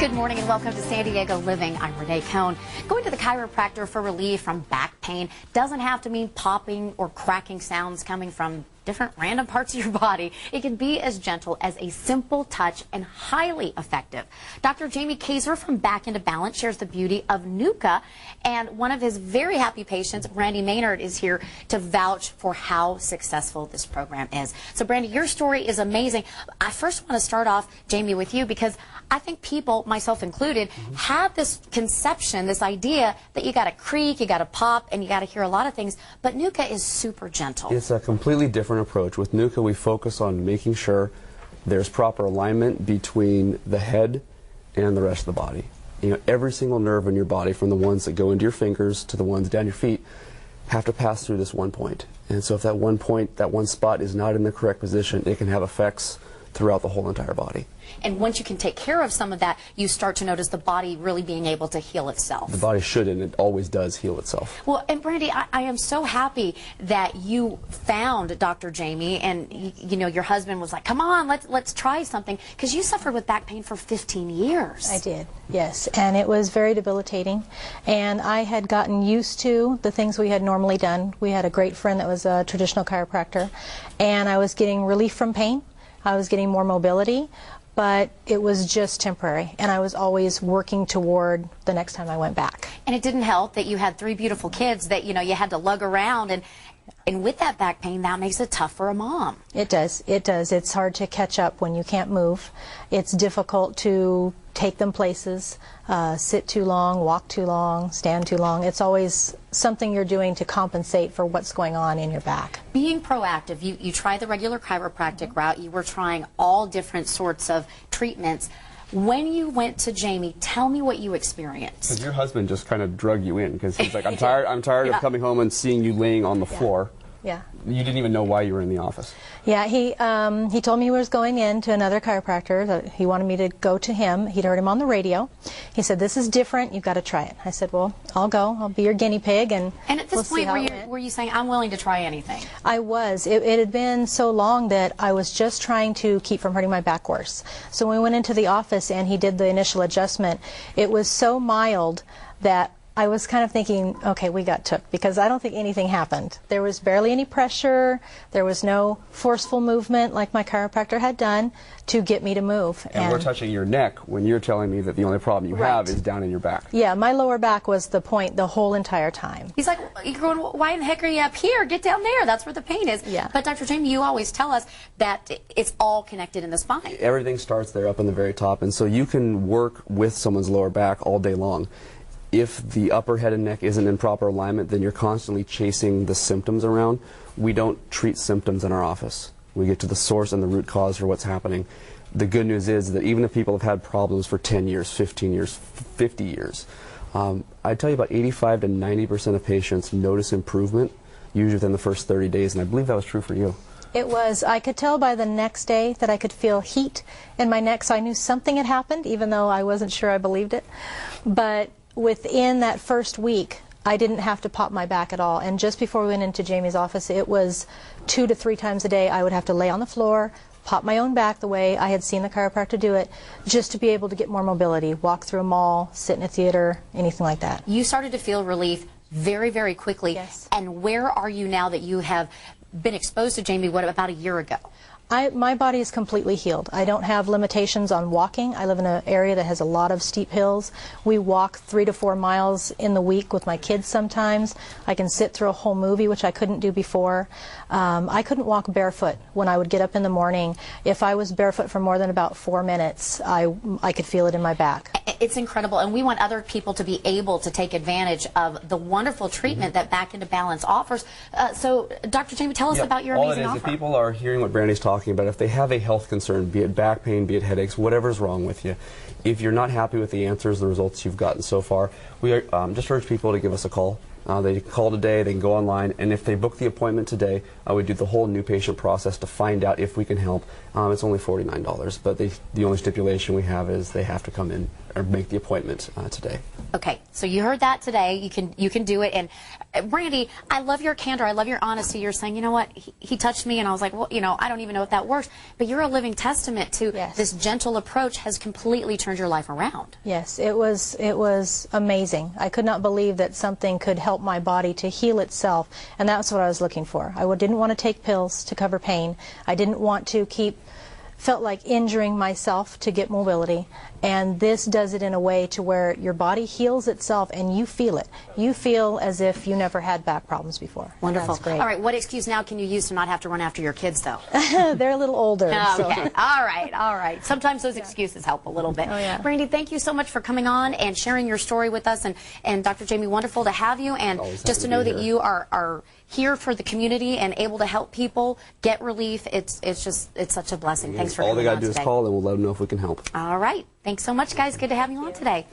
Good morning and welcome to San Diego Living. I'm Renee Cohn. Going to the chiropractor for relief from back pain doesn't have to mean popping or cracking sounds coming from different random parts of your body. It can be as gentle as a simple touch and highly effective. Dr. Jamie Kaiser from Back Into Balance shares the beauty of NUCA, and one of his very happy patients, Brandy Maynard, is here to vouch for how successful this program is. So Brandy, your story is amazing. I first want to start off, Jamie, with you, because I think people, myself included, have this conception, this idea that you got to creak, you got to pop, and you got to hear a lot of things, but NUCA is super gentle. It's a completely different approach. With NUCA, we focus on making sure there's proper alignment between the head and the rest of the body. You know, every single nerve in your body, from the ones that go into your fingers to the ones down your feet, have to pass through this one point. And so if that one point, that one spot is not in the correct position, it can have effects throughout the whole entire body. And once you can take care of some of that, you start to notice the body really being able to heal itself. The body should, and it always does, heal itself. Well, and Brandy, I am so happy that you found Dr. Jamie, and you know, your husband was like, come on, let's try something, because you suffered with back pain for 15 years. I did, yes, and it was very debilitating, and I had gotten used to the things we had normally done. We had a great friend that was a traditional chiropractor, and I was getting relief from pain. I was getting more mobility, but it was just temporary, and I was always working toward the next time I went back. And it didn't help that you had 3 beautiful kids that, you know, you had to lug around, and with that back pain, that makes it tough for a mom. It does. It does. It's hard to catch up when you can't move. It's difficult to take them places, sit too long, walk too long, stand too long. It's always something you're doing to compensate for what's going on in your back. Being proactive, you tried the regular chiropractic route. You were trying all different sorts of treatments. When you went to Jamie, tell me what you experienced. Because your husband just kind of drug you in, because he's like, I'm tired of coming home and seeing you laying on the floor. Yeah. You didn't even know why you were in the office. Yeah, he told me he was going in to another chiropractor. That he wanted me to go to him. He'd heard him on the radio. He said, this is different. You've got to try it. I said, well, I'll go. I'll be your guinea pig. And at this point, were you saying, I'm willing to try anything? I was. It had been so long that I was just trying to keep from hurting my back worse. So when we went into the office and he did the initial adjustment, it was so mild that I was kind of thinking, okay, we got took, because I don't think anything happened. There was barely any pressure. There was no forceful movement like my chiropractor had done to get me to move. And we're touching your neck when you're telling me that the only problem you have is down in your back. Yeah, my lower back was the point the whole entire time. He's like, you're going, why in the heck are you up here? Get down there. That's where the pain is. Yeah. But Dr. Jamie, you always tell us that it's all connected in the spine. Everything starts there up in the very top, and so you can work with someone's lower back all day long. If the upper head and neck isn't in proper alignment, then you're constantly chasing the symptoms around. We don't treat symptoms in our office. We get to the source and the root cause for what's happening. The good news is that even if people have had problems for 10 years, 15 years, 50 years, I tell you about 85 to 90% of patients notice improvement usually within the first 30 days, and I believe that was true for you. It was. I could tell by the next day that I could feel heat in my neck, so I knew something had happened, even though I wasn't sure I believed it. But within that first week, I didn't have to pop my back at all. And just before we went into Jamie's office, it was 2 to 3 times a day I would have to lay on the floor, pop my own back the way I had seen the chiropractor do it, just to be able to get more mobility, walk through a mall, sit in a theater, anything like that. You started to feel relief very, very quickly. Yes. And where are you now that you have been exposed to Jamie, what, about a year ago? My body is completely healed. I don't have limitations on walking. I live in an area that has a lot of steep hills. We walk 3 to 4 miles in the week with my kids sometimes. I can sit through a whole movie, which I couldn't do before. I couldn't walk barefoot when I would get up in the morning. If I was barefoot for more than about 4 minutes, I could feel it in my back. It's incredible, and we want other people to be able to take advantage of the wonderful treatment that Back Into Balance offers. So, Dr. Jamie, tell us about your amazing offer. All it is, if people are hearing what Brandy's talking about, if they have a health concern, be it back pain, be it headaches, whatever's wrong with you, if you're not happy with the answers, the results you've gotten so far, we just urge people to give us a call. They can call today, they can go online, and if they book the appointment today, we do the whole new patient process to find out if we can help. It's only $49, but the only stipulation we have is they have to come in or make the appointment today. Okay, so you heard that today. You can do it. And Brandy, I love your candor. I love your honesty. You're saying, you know what, he touched me, and I was like, well, you know, I don't even know if that works. But you're a living testament to this gentle approach has completely turned your life around. Yes, it was amazing. I could not believe that something could help my body to heal itself, and that's what I was looking for. I didn't want to take pills to cover pain. I didn't want to felt like injuring myself to get mobility, and this does it in a way to where your body heals itself and you feel it. You feel as if you never had back problems before. Wonderful. That's great. All right, what excuse now can you use to not have to run after your kids, though? They're a little older. Okay, So. all right. Sometimes those excuses help a little bit. Oh, yeah. Brandy, thank you so much for coming on and sharing your story with us, and Dr. Jamie, wonderful to have you, and just to know that you are here for the community and able to help people get relief. It's such a blessing. Thanks for coming on today. All they got to do is call, and we'll let them know if we can help. All right. Thanks so much, guys. Good to have you on today.